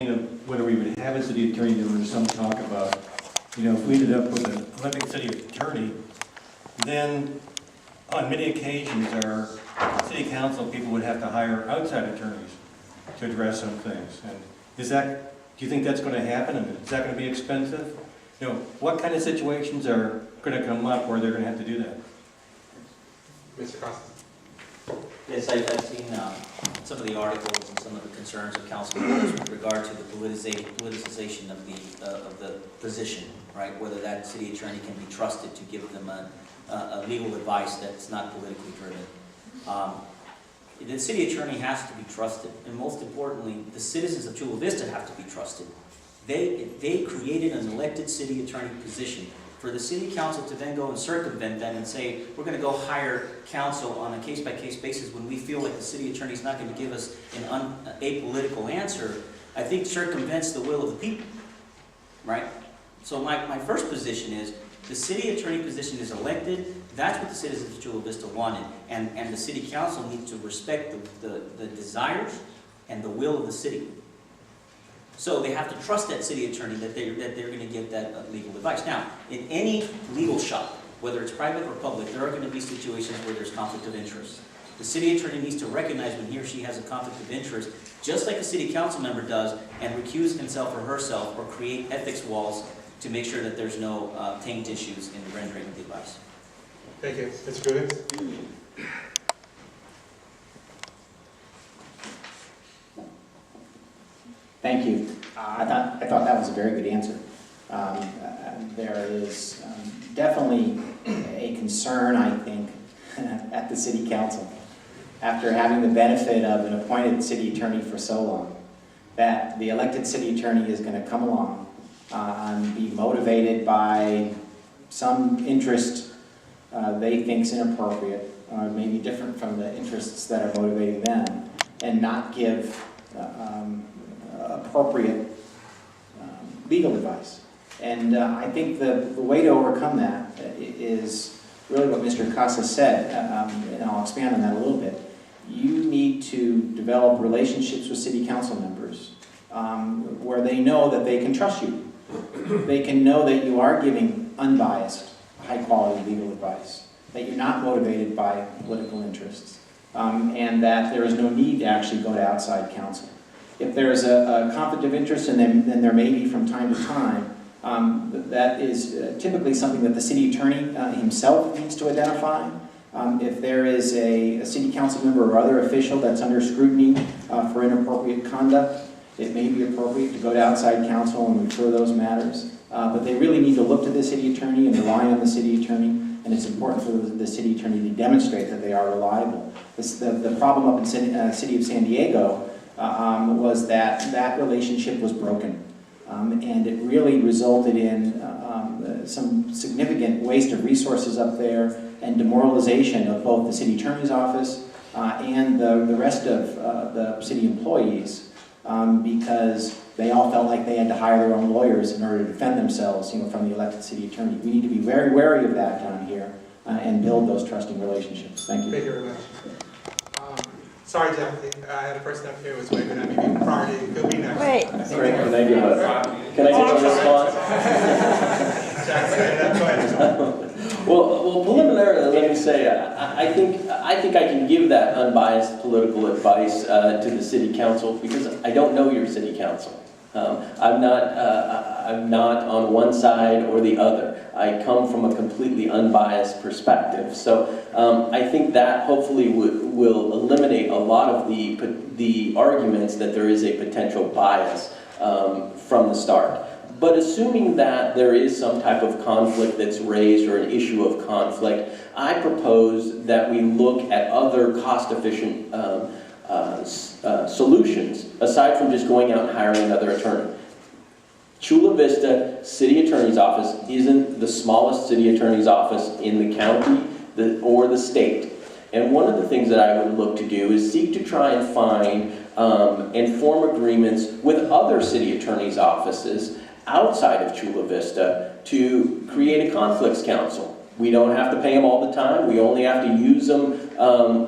whether we would have a city attorney, there was some talk about, if we ended up with an elected city attorney, then on many occasions our city council people would have to hire outside attorneys to address some things. And do you think that's going to happen? And is that going to be expensive? What kind of situations are going to come up where they're going to have to do that? Mr. Costa. Yes, I've seen some of the articles and some of the concerns of council members with regard to the politicization of the position, right? Whether that city attorney can be trusted to give them a legal advice that's not politically driven. The city attorney has to be trusted, and most importantly, the citizens of Chula Vista have to be trusted. They created an elected city attorney position. For the city council to then go and circumvent that and say, we're going to go hire counsel on a case-by-case basis when we feel like the city attorney is not going to give us an apolitical answer, I think circumvents the will of the people, right? So my first position is, the city attorney position is elected. That's what the citizens of Chula Vista wanted. And the city council needs to respect the desires and the will of the city. So they have to trust that city attorney that they're going to give that legal advice. Now, in any legal shop, whether it's private or public, there are going to be situations where there's conflict of interest. The city attorney needs to recognize when he or she has a conflict of interest, just like a city council member does, and recuse himself or herself or create ethics walls to make sure that there's no taint issues in the rendering of the advice. Thank you. Mr. Googins. Thank you. I thought that was a very good answer. There is definitely a concern, I think, at the city council, after having the benefit of an appointed city attorney for so long, that the elected city attorney is going to come along and be motivated by some interest they think is inappropriate, or maybe different from the interests that are motivating them, and not give appropriate legal advice. And I think the way to overcome that is really what Mr. Casa said, and I'll expand on that a little bit. You need to develop relationships with city council members where they know that they can trust you. They can know that you are giving unbiased, high-quality legal advice, that you're not motivated by political interests, and that there is no need to actually go to outside counsel. If there's a conflict of interest, and then there may be from time to time, that is typically something that the city attorney himself needs to identify. If there is a city council member or other official that's under scrutiny for inappropriate conduct, it may be appropriate to go to outside counsel and refer those matters. But they really need to look to the city attorney and rely on the city attorney, and it's important for the city attorney to demonstrate that they are reliable. The problem up in the city of San Diego was that relationship was broken. And it really resulted in some significant waste of resources up there and demoralization of both the city attorney's office and the rest of the city employees because they all felt like they had to hire their own lawyers in order to defend themselves from the elected city attorney. We need to be very wary of that down here and build those trusting relationships. Thank you. Thank you very much. Sorry, Jackie. I had a person up here who was waving at me prior to could be next. Wait. Sorry, can I give a response? Well, preliminarily, let me say, I think I can give that unbiased political advice to the city council because I don't know your city council. I'm not on one side or the other. I come from a completely unbiased perspective. So I think that hopefully will eliminate a lot of the arguments that there is a potential bias from the start. But assuming that there is some type of conflict that's raised or an issue of conflict, I propose that we look at other cost-efficient solutions aside from just going out and hiring another attorney. Chula Vista City Attorney's Office isn't the smallest city attorney's office in the county or the state. And one of the things that I would look to do is seek to try and find and form agreements with other city attorney's offices outside of Chula Vista to create a conflicts council. We don't have to pay them all the time. We only have to use them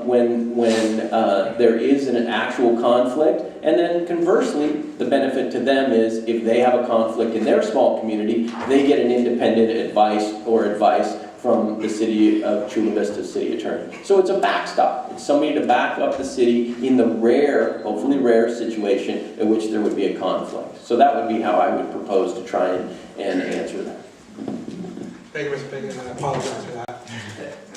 when there is an actual conflict. And then conversely, the benefit to them is if they have a conflict in their small community, they get an independent advice from the city of Chula Vista's city attorney. So it's a backstop. It's somebody to back up the city in the rare, hopefully rare situation in which there would be a conflict. So that would be how I would propose to try and answer that. Thank you, Mr. Bacon, and I apologize for that.